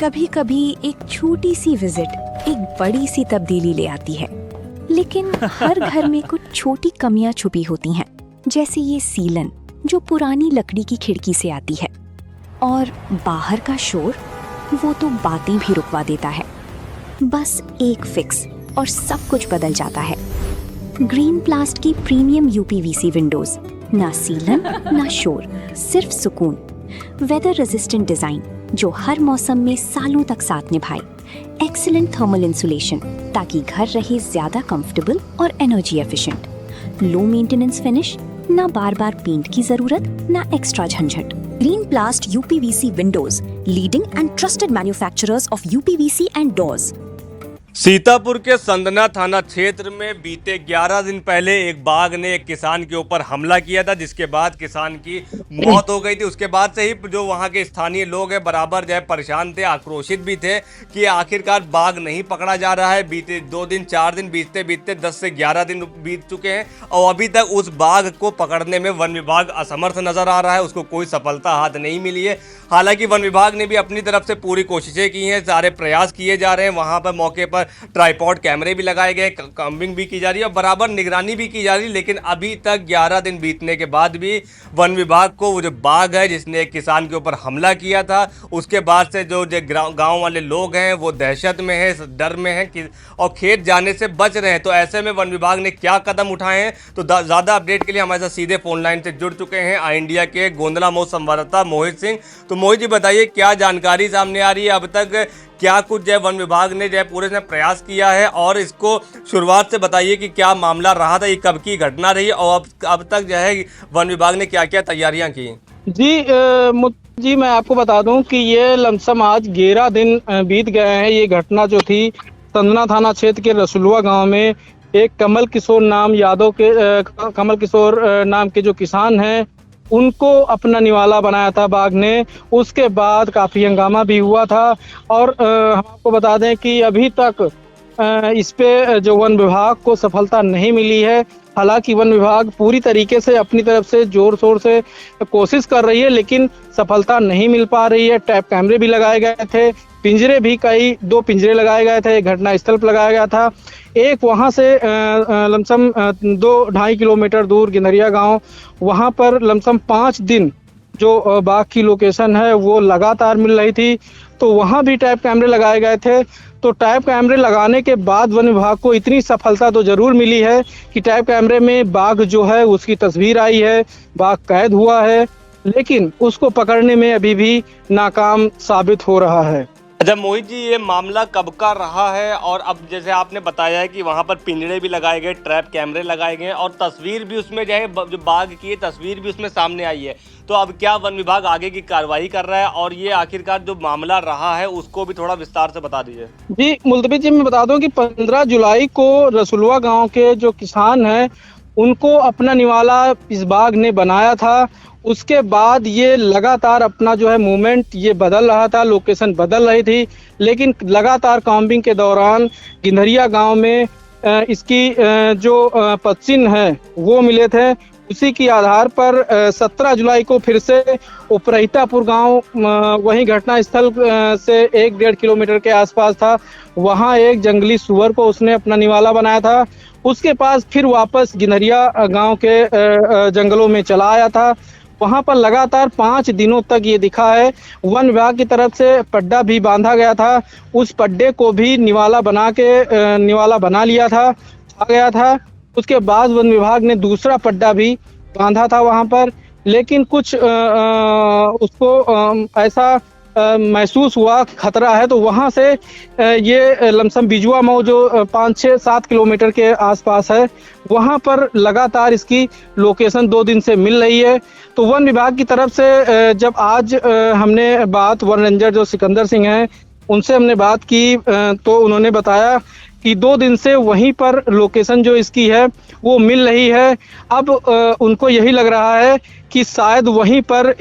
कभी कभी एक छोटी सी विजिट एक बड़ी सी तब्दीली ले आती है, लेकिन हर घर में कुछ छोटी कमियां छुपी होती हैं, जैसे ये सीलन जो पुरानी लकड़ी की खिड़की से आती है, और बाहर का शोर वो तो बातें भी रुकवा देता है। बस एक फिक्स और सब कुछ बदल जाता है। ग्रीन प्लास्ट की प्रीमियम यूपीवीसी विंडोज, ना सीलन ना शोर, सिर्फ सुकून। वेदर रेजिस्टेंट डिजाइन जो हर मौसम में सालों तक साथ निभाए। एक्सीलेंट थर्मल इंसुलेशन ताकि घर रहे ज्यादा कंफर्टेबल और energy efficient. Low maintenance finish, ना बार बार पेंट की जरूरत, ना एक्स्ट्रा झंझट। Green प्लास्ट UPVC Windows, leading and trusted manufacturers of UPVC and doors. Sitapur के संदना थाना क्षेत्र में बीते 11 दिन पहले एक बाघ ने एक किसान के ऊपर हमला किया था, जिसके बाद किसान की मौत हो गई थी। उसके बाद से ही जो वहां के स्थानीय लोग हैं बराबर जो है परेशान थे, आक्रोशित भी थे कि आखिरकार बाघ नहीं पकड़ा जा रहा है। बीते 2 दिन 4 दिन बीतते बीतते 10 से 11 दिन बीत चुके हैं और अभी तक उस बाघ को पकड़ने में वन विभाग असमर्थ नजर आ रहा है। उसको कोई सफलता हाथ नहीं मिली है। हालांकि वन विभाग ने भी अपनी तरफ से पूरी कोशिशें की हैं, सारे प्रयास किए जा रहे हैं। वहां पर मौके पर ट्राइपॉड कैमरे भी लगाए गए, कॉम्बिंग भी की जा रही है और बराबर निगरानी भी की जा रही है। लेकिन अभी तक 11 दिन बीतने के बाद भी वन विभाग को वो जो बाघ है जिसने एक किसान के ऊपर हमला किया था, उसके बाद से जो गांव वाले लोग हैं वो दहशत में हैं, डर में हैं और खेत जाने से बच रहे हैं। तो ऐसे में वन विभाग ने क्या कदम उठाए हैं, तो ज़्यादा अपडेट के लिए हमारे साथ सीधे फोन लाइन से जुड़ चुके हैं आई इंडिया के गोंदला मऊ संवाददाता मोहित सिंह। तो मोहित जी बताइए, क्या जानकारी सामने आ रही है अब तक, क्या कुछ जो है वन विभाग ने जो है पूरे ने प्रयास किया है, और इसको शुरुआत से बताइए कि क्या मामला रहा था, ये कब की घटना रही और अब तक जो है वन विभाग ने क्या क्या तैयारियां की? जी मैं आपको बता दूं कि ये लमसम आज 11 दिन बीत गए हैं। ये घटना जो थी संदना थाना क्षेत्र के रसुलवा गांव में एक कमल किशोर नाम के जो किसान हैं उनको अपना निवाला बनाया था बाघ ने। उसके बाद काफ़ी हंगामा भी हुआ था और हम आपको बता दें कि अभी तक इस पे जो वन विभाग को सफलता नहीं मिली है। हालांकि वन विभाग पूरी तरीके से अपनी तरफ से जोर शोर से कोशिश कर रही है, लेकिन सफलता नहीं मिल पा रही है। टैप कैमरे भी लगाए गए थे, पिंजरे भी 2 पिंजरे लगाए गए थे, घटना स्थल पर लगाया गया था। एक वहाँ से लमसम 2-2.5 किलोमीटर दूर गिनरिया गांव, वहाँ पर लमसम 5 दिन जो बाघ की लोकेशन है वो लगातार मिल रही थी, तो वहाँ भी टैप कैमरे लगाए गए थे। तो टैप कैमरे लगाने के बाद वन विभाग को इतनी सफलता तो जरूर मिली है कि टैप कैमरे में बाघ जो है उसकी तस्वीर आई है, बाघ कैद हुआ है, लेकिन उसको पकड़ने में अभी भी नाकाम साबित हो रहा है। अच्छा मोहित जी, ये मामला कब का रहा है? और अब जैसे आपने बताया है कि वहाँ पर पिंजरे भी लगाए गए, ट्रैप कैमरे लगाए गए और तस्वीर भी उसमें जो है जो बाघ की तस्वीर भी उसमें सामने आई है, तो अब क्या वन विभाग आगे की कार्रवाई कर रहा है और ये आखिरकार जो मामला रहा है उसको भी थोड़ा विस्तार से बता दीजिए। जी मुल्तबी जी, मैं बता दूं कि 15 जुलाई को रसुलवा गाँव के जो किसान हैं उनको अपना निवाला इस बाघ ने बनाया था। उसके बाद ये लगातार अपना जो है मूवमेंट ये बदल रहा था, लोकेशन बदल रही थी, लेकिन लगातार कॉम्बिंग के दौरान गिनहरिया गांव में इसकी जो पश्चिम है वो मिले थे। उसी के आधार पर 17 जुलाई को फिर से उपरहितापुर गांव वहीं घटना स्थल से 1-1.5 किलोमीटर के आसपास था, वहां एक जंगली सुअर को उसने अपना निवाला बनाया था। उसके पास फिर वापस गिनहरिया गांव के जंगलों में चला आया था। वहां पर लगातार 5 दिनों तक ये दिखा है। वन विभाग की तरफ से पड्डा भी बांधा गया था, उस पड्डे को भी निवाला बना लिया था, आ गया था। उसके बाद वन विभाग ने दूसरा पड्डा भी बांधा था वहां पर, लेकिन कुछ उसको ऐसा महसूस हुआ खतरा है, तो वहां से ये लमसम बिजुआ मऊ जो 5-6-7 किलोमीटर के आसपास है, वहां पर लगातार इसकी लोकेशन 2 दिन से मिल रही है। तो वन विभाग की तरफ से जब आज हमने बात वन रेंजर जो सिकंदर सिंह हैं उनसे हमने बात की, तो उन्होंने बताया कि 2 दिन से वहीं पर लोकेशन जो इसकी है वो मिल रही है। अब उनको यही लग रहा है कि शायद वहीं पर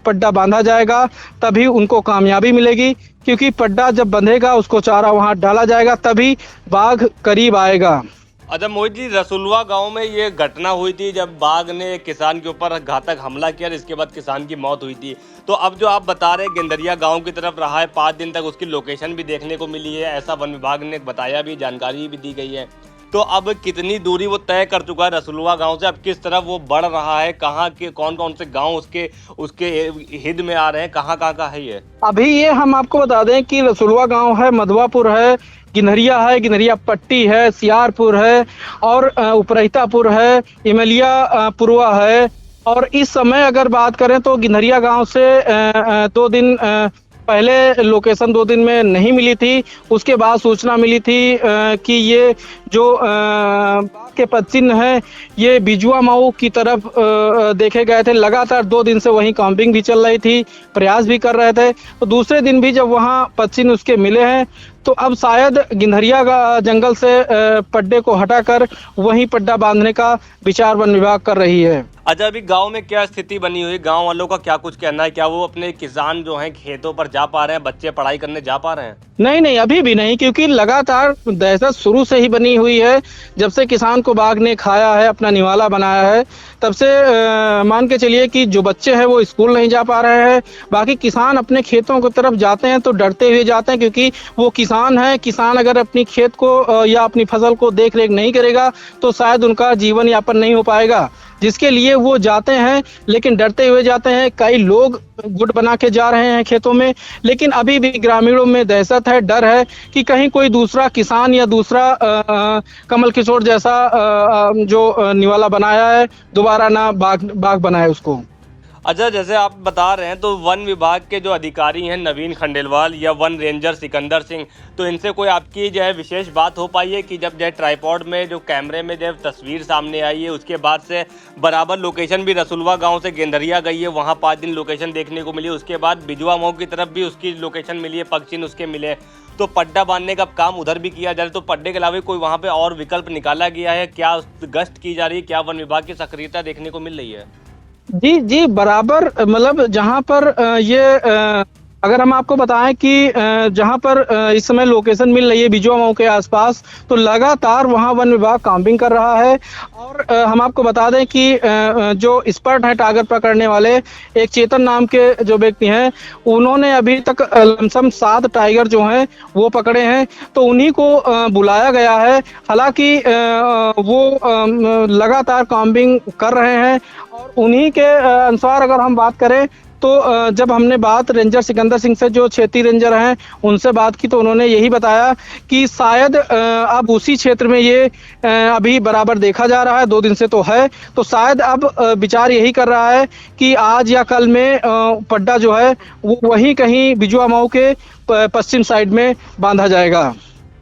पड्डा बांधा जाएगा, तभी उनको कामयाबी मिलेगी, क्योंकि पड्डा जब बंधेगा उसको चारा वहां डाला जाएगा तभी बाघ करीब आएगा। अच्छा मोहित जी, रसुलवा गांव में ये घटना हुई थी जब बाघ ने एक किसान के ऊपर घातक हमला किया, इसके बाद किसान की मौत हुई थी। तो अब जो आप बता रहे हैं गेंदरिया गांव की तरफ रहा है, 5 दिन तक उसकी लोकेशन भी देखने को मिली है, ऐसा वन विभाग ने बताया भी, जानकारी भी दी गई है। तो अब कितनी दूरी वो तय कर चुका है रसुलवा गांव से, अब किस तरफ वो बढ़ रहा है, कहाँ के कौन कौन से गांव उसके उसके हिद में आ रहे हैं, कहाँ कहाँ का है ये? अभी ये हम आपको बता दें कि रसुलवा गांव है, मधवापुर है, गिनहरिया है, गिनहरिया पट्टी है, सियारपुर है और उपरहितापुर है, इमलिया पुरवा है। और इस समय अगर बात करें तो गिनहरिया गांव से 2 दिन पहले लोकेशन 2 दिन में नहीं मिली थी। उसके बाद सूचना मिली थी कि ये जो बाघ के पदचिन्ह हैं ये बिजुआ मऊ की तरफ देखे गए थे। लगातार 2 दिन से वहीं कैंपिंग भी चल रही थी, प्रयास भी कर रहे थे। तो दूसरे दिन भी जब वहाँ पदचिन्ह उसके मिले हैं तो अब शायद गिनहरिया जंगल से पड्डे को हटाकर वहीं पड्डा बांधने का विचार वन विभाग कर रही है। अच्छा, अभी गांव में क्या स्थिति बनी हुई, गांव वालों का क्या कुछ कहना है? क्या वो अपने किसान जो हैं खेतों पर जा पा रहे हैं, बच्चे पढ़ाई करने जा पा रहे हैं? नहीं नहीं, अभी भी नहीं, क्योंकि लगातार दहशत शुरू से ही बनी हुई है। जब से किसान को बाघ ने खाया है, अपना निवाला बनाया है, तब से मान के चलिए कि जो बच्चे हैं वो स्कूल नहीं जा पा रहे हैं। बाकी किसान अपने खेतों की तरफ जाते हैं तो डरते हुए जाते हैं, क्योंकि वो किसान है। किसान अगर अपनी खेत को या अपनी फसल को देख रेख नहीं करेगा तो शायद उनका जीवन यापन नहीं हो पाएगा, जिसके लिए वो जाते हैं, लेकिन डरते हुए जाते हैं। कई लोग गुट बना के जा रहे हैं खेतों में, लेकिन अभी भी ग्रामीणों में दहशत है, डर है कि कहीं कोई दूसरा किसान या दूसरा कमल किशोर जैसा जो निवाला बनाया है दोबारा ना बाघ बनाए उसको। अच्छा, जैसे आप बता रहे हैं तो वन विभाग के जो अधिकारी हैं नवीन खंडेलवाल या वन रेंजर सिकंदर सिंह, तो इनसे कोई आपकी जो है विशेष बात हो पाई है कि जब जो है ट्राइपॉड में जो कैमरे में जो तस्वीर सामने आई है उसके बाद से बराबर लोकेशन भी रसुलवा गांव से गेंदरिया गई है, वहां 5 दिन लोकेशन देखने को मिली, उसके बाद बिजुआ मऊ की तरफ भी उसकी लोकेशन मिली है, पगचिन्ह उसके मिले, तो पड्डा बांधने का काम उधर भी किया जा रहा है। तो पड्डे के अलावा कोई वहाँ पे और विकल्प निकाला गया है क्या? गश्त की जा रही है क्या? वन विभाग की सक्रियता देखने को मिल रही है? जी जी, बराबर, मतलब जहां पर ये अगर हम आपको बताएं कि जहां पर इस समय लोकेशन मिल रही है बिजुआ मऊ के आसपास, तो लगातार वहां वन विभाग कैंपिंग कर रहा है। और हम आपको बता दें कि जो एक्सपर्ट है टागर पकड़ने वाले, एक चेतन नाम के जो व्यक्ति हैं, उन्होंने अभी तक लमसम 7 टाइगर जो हैं वो पकड़े हैं, तो उन्हीं को बुलाया गया है। हालांकि वो लगातार कैंपिंग कर रहे हैं और उन्हीं के अनुसार अगर हम बात करें तो जब हमने बात रेंजर सिकंदर सिंह से, जो क्षेत्रीय रेंजर हैं, उनसे बात की तो उन्होंने यही बताया कि शायद अब उसी क्षेत्र में ये अभी बराबर देखा जा रहा है, 2 दिन से तो है, तो शायद अब विचार यही कर रहा है कि आज या कल में पड्डा जो है वो वहीं कहीं बिजुआ मऊ के पश्चिम साइड में बांधा जाएगा।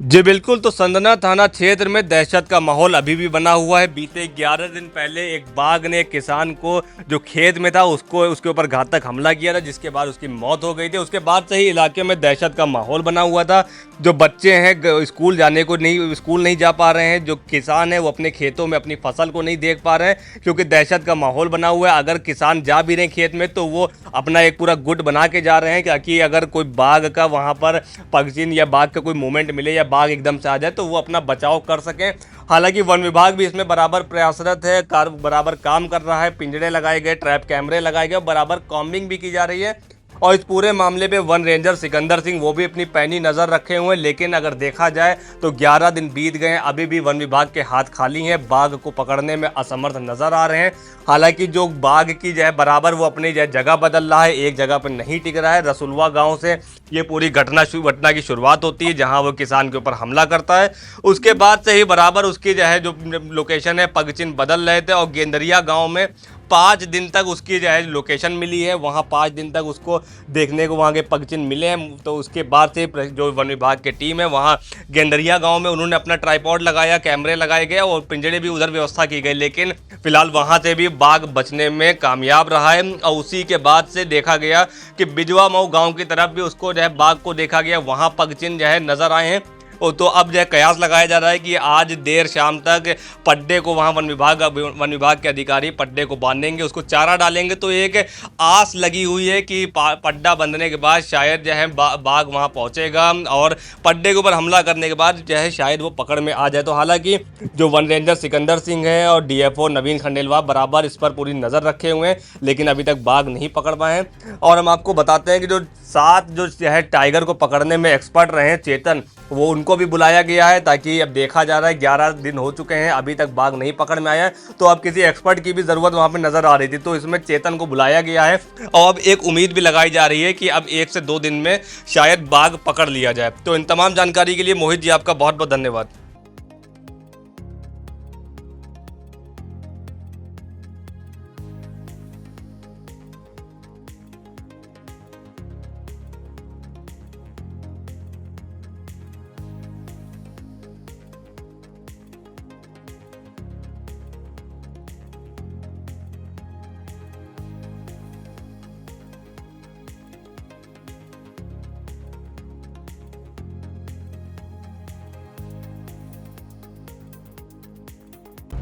जी बिल्कुल, तो संदना थाना क्षेत्र में दहशत का माहौल अभी भी बना हुआ है। बीते 11 दिन पहले एक बाघ ने एक किसान को जो खेत में था उसके ऊपर घातक हमला किया था, जिसके बाद उसकी मौत हो गई थी। उसके बाद से ही इलाके में दहशत का माहौल बना हुआ था। जो बच्चे हैं स्कूल नहीं जा पा रहे हैं, जो किसान है वो अपने खेतों में अपनी फसल को नहीं देख पा रहे हैं, क्योंकि दहशत का माहौल बना हुआ है। अगर किसान जा भी रहे हैं खेत में तो वो अपना एक पूरा गुट बना के जा रहे हैं, ताकि अगर कोई बाघ का वहाँ पर पगचिन्ह या बाघ का कोई मूवमेंट मिले या बाघ एकदम से आ जाए तो वो अपना बचाव कर सकें। हालांकि वन विभाग भी इसमें बराबर प्रयासरत है, बराबर काम कर रहा है। पिंजड़े लगाए गए, ट्रैप कैमरे लगाए गए, बराबर कॉम्बिंग भी की जा रही है। और इस पूरे मामले पे वन रेंजर सिकंदर सिंह वो भी अपनी पैनी नज़र रखे हुए हैं। लेकिन अगर देखा जाए तो 11 दिन बीत गए हैं, अभी भी वन विभाग के हाथ खाली हैं, बाघ को पकड़ने में असमर्थ नजर आ रहे हैं। हालांकि जो बाघ की जो है बराबर वो अपनी जो है जगह बदल रहा है, एक जगह पर नहीं टिक रहा है। रसुलवा गांव से ये पूरी घटना की शुरुआत होती है, जहां वो किसान के ऊपर हमला करता है। उसके बाद से ही बराबर उसकी जो है जो लोकेशन है पगचिन्ह बदल रहे थे। और गेंदरिया गाँव में 5 दिन तक उसकी जो है लोकेशन मिली है, वहाँ 5 दिन तक उसको देखने को वहाँ के पगचिन्ह मिले हैं। तो उसके बाद से जो वन विभाग की टीम है वहाँ गेंदरिया गांव में उन्होंने अपना ट्राइपॉड लगाया, कैमरे लगाए गए और पिंजड़े भी उधर व्यवस्था की गई। लेकिन फिलहाल वहाँ से भी बाघ बचने में कामयाब रहा है। और उसी के बाद से देखा गया कि बिजुआ मऊ गाँव की तरफ भी उसको जो है बाघ को देखा गया, वहाँ पगचिन्ह जो है नज़र आए हैं। तो अब जो है कयास लगाया जा रहा है कि आज देर शाम तक पड्डे को वहाँ वन विभाग के अधिकारी पड्डे को बांधेंगे, उसको चारा डालेंगे। तो एक आस लगी हुई है कि पड्डा बंधने के बाद शायद जो है बाघ वहाँ पहुँचेगा और पड्डे के ऊपर हमला करने के बाद जो है शायद वो पकड़ में आ जाए। तो हालांकि जो वन रेंजर सिकंदर सिंह है और डीएफओ नवीन खंडेलवाल बराबर इस पर पूरी नज़र रखे हुए हैं, लेकिन अभी तक बाघ नहीं पकड़ पाए हैं। और हम आपको बताते हैं कि जो 7 जो है टाइगर को पकड़ने में एक्सपर्ट रहे हैं चेतन, वो उनको भी बुलाया गया है, ताकि अब देखा जा रहा है 11 दिन हो चुके हैं, अभी तक बाघ नहीं पकड़ में आया है, तो अब किसी एक्सपर्ट की भी ज़रूरत वहाँ पे नज़र आ रही थी। तो इसमें चेतन को बुलाया गया है और अब एक उम्मीद भी लगाई जा रही है कि अब 1 से 2 दिन में शायद बाघ पकड़ लिया जाए। तो इन तमाम जानकारी के लिए मोहित जी आपका बहुत बहुत धन्यवाद।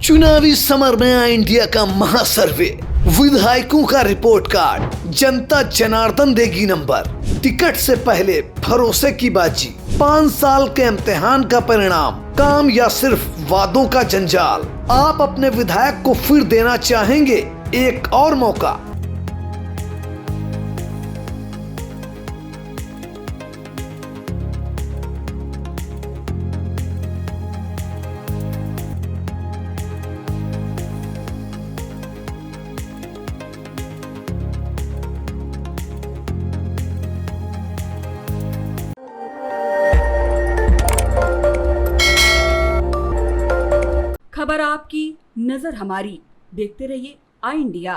चुनावी समर नया इंडिया का महासर्वे, विधायकों का रिपोर्ट कार्ड, जनता जनार्दन देगी नंबर, टिकट से पहले भरोसे की बाजी, 5 साल के इम्तिहान का परिणाम, काम या सिर्फ वादों का जंजाल। आप अपने विधायक को फिर देना चाहेंगे एक और मौका? खबर आपकी, नजर हमारी। देखते रहिए आई इंडिया।